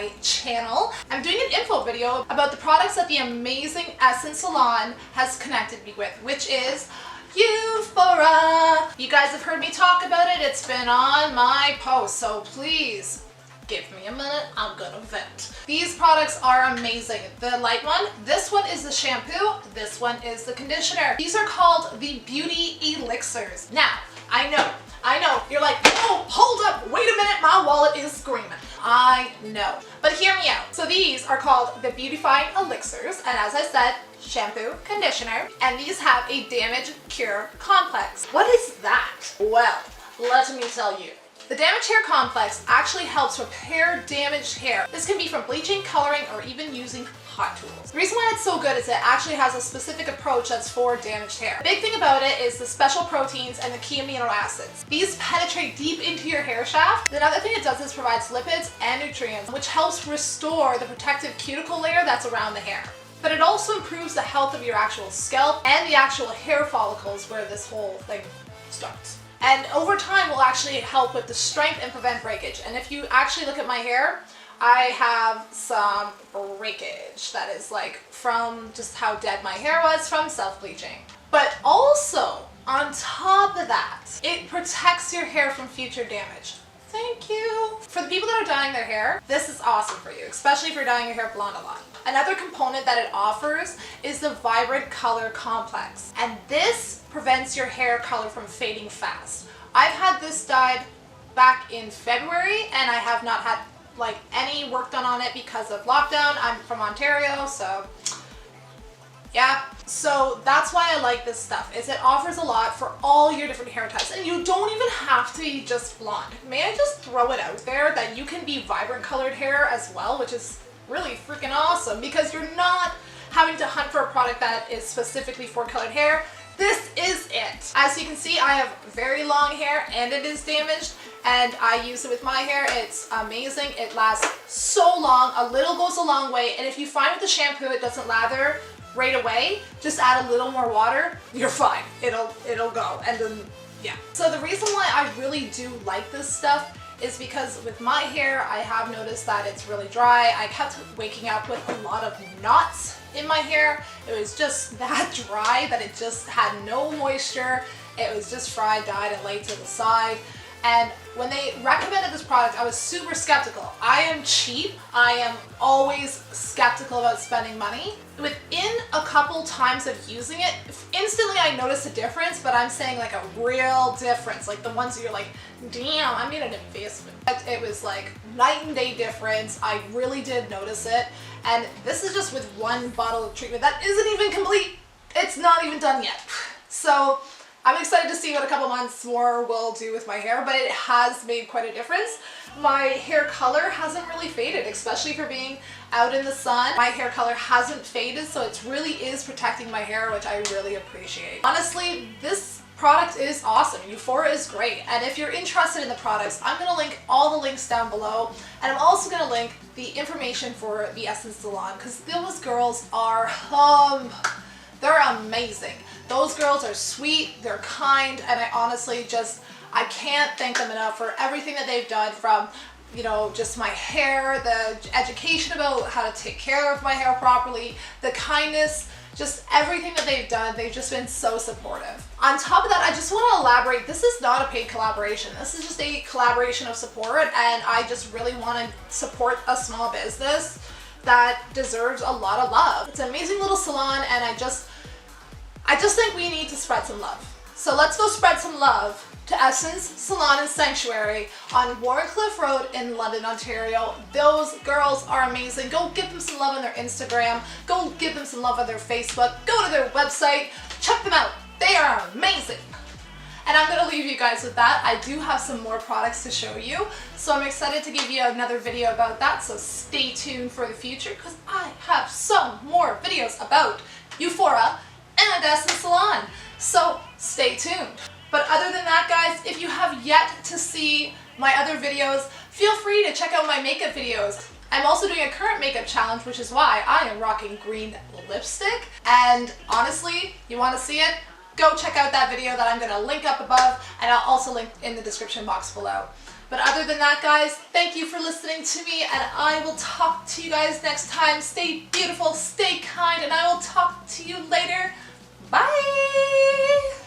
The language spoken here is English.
my channel. I'm doing an info video about the products that the amazing Essense Salon has connected me with, which is Eufora. You guys have heard me talk about it. It's been on my post, so please give me a minute, I'm gonna vent. These products are amazing. The light one, this one is the shampoo, this one is the conditioner. These are called the Beauty Elixirs. Now, I know, you're like, oh, hold up, wait a minute, my wallet is screaming. I know, but hear me out. So these are called the Beautifying Elixirs, and as I said, shampoo, conditioner, and these have a damage cure complex. What is that? Well, let me tell you. The damaged hair complex actually helps repair damaged hair. This can be from bleaching, coloring, or even using hot tools. The reason why it's so good is it actually has a specific approach that's for damaged hair. The big thing about it is the special proteins and the key amino acids. These penetrate deep into your hair shaft. Another thing it does is provides lipids and nutrients, which helps restore the protective cuticle layer that's around the hair. But it also improves the health of your actual scalp and the actual hair follicles where this whole thing starts. And over time will actually help with the strength and prevent breakage. And if you actually look at my hair, I have some breakage that is like from just how dead my hair was from self-bleaching. But also, on top of that, it protects your hair from future damage. Thank you. For the people that are dyeing their hair, this is awesome for you, especially if you're dyeing your hair blonde a lot. Another component that it offers is the Vibrant Color Complex, and this prevents your hair color from fading fast. I've had this dyed back in February, and I have not had like any work done on it because of lockdown. I'm from Ontario, so yeah. So that's why I like this stuff, is it offers a lot for all your different hair types, and you don't even have to be just blonde. May I just throw it out there that you can be vibrant colored hair as well, which is really freaking awesome because you're not having to hunt for a product that is specifically for colored hair. This is it. As you can see, I have very long hair and it is damaged, and I use it with my hair. It's amazing. It lasts so long. A little goes a long way, and if you find with the shampoo it doesn't lather right away, just add a little more water, you're fine. It'll go, and then yeah. So the reason why I really do like this stuff is because with my hair, I have noticed that it's really dry. I kept waking up with a lot of knots in my hair. It was just that dry that it just had no moisture. It was just fried, dyed, and laid to the side. And when they recommended this product, I was super skeptical. I am cheap. I am always skeptical about spending money. Within a couple times of using it, instantly I noticed a difference, but I'm saying like a real difference. Like the ones that you're like, damn, I made an investment. It was like night and day difference. I really did notice it. And this is just with one bottle of treatment that isn't even complete. It's not even done yet. So I'm excited to see what a couple months more will do with my hair, but it has made quite a difference. My hair color hasn't really faded, especially for being out in the sun. My hair color hasn't faded, so it really is protecting my hair, which I really appreciate. Honestly, this product is awesome. Eufora is great, and if you're interested in the products, I'm gonna link all the links down below, and I'm also gonna link the information for the Essense Salon, because those girls are they're amazing. Those girls are sweet, they're kind, and I honestly I can't thank them enough for everything that they've done, from, you know, just my hair, the education about how to take care of my hair properly, the kindness, just everything that they've done. They've just been so supportive. On top of that, I just want to elaborate, this is not a paid collaboration. This is just a collaboration of support, and I just really want to support a small business that deserves a lot of love. It's an amazing little salon, and I just think we need to spread some love. So let's go spread some love to Essense Salon and Sanctuary on Warncliffe Road in London, Ontario. Those girls are amazing. Go give them some love on their Instagram. Go give them some love on their Facebook. Go to their website. Check them out. They are amazing. And I'm going to leave you guys with that. I do have some more products to show you, so I'm excited to give you another video about that, so stay tuned for the future because I have some more videos about Eufora and Essense Salon. So stay tuned. But other than that, guys, if you have yet to see my other videos, feel free to check out my makeup videos. I'm also doing a current makeup challenge, which is why I am rocking green lipstick. And honestly, you want to see it? Go check out that video that I'm going to link up above, and I'll also link in the description box below. But other than that, guys, thank you for listening to me, and I will talk to you guys next time. Stay beautiful, stay kind, and I will talk to you later. Bye!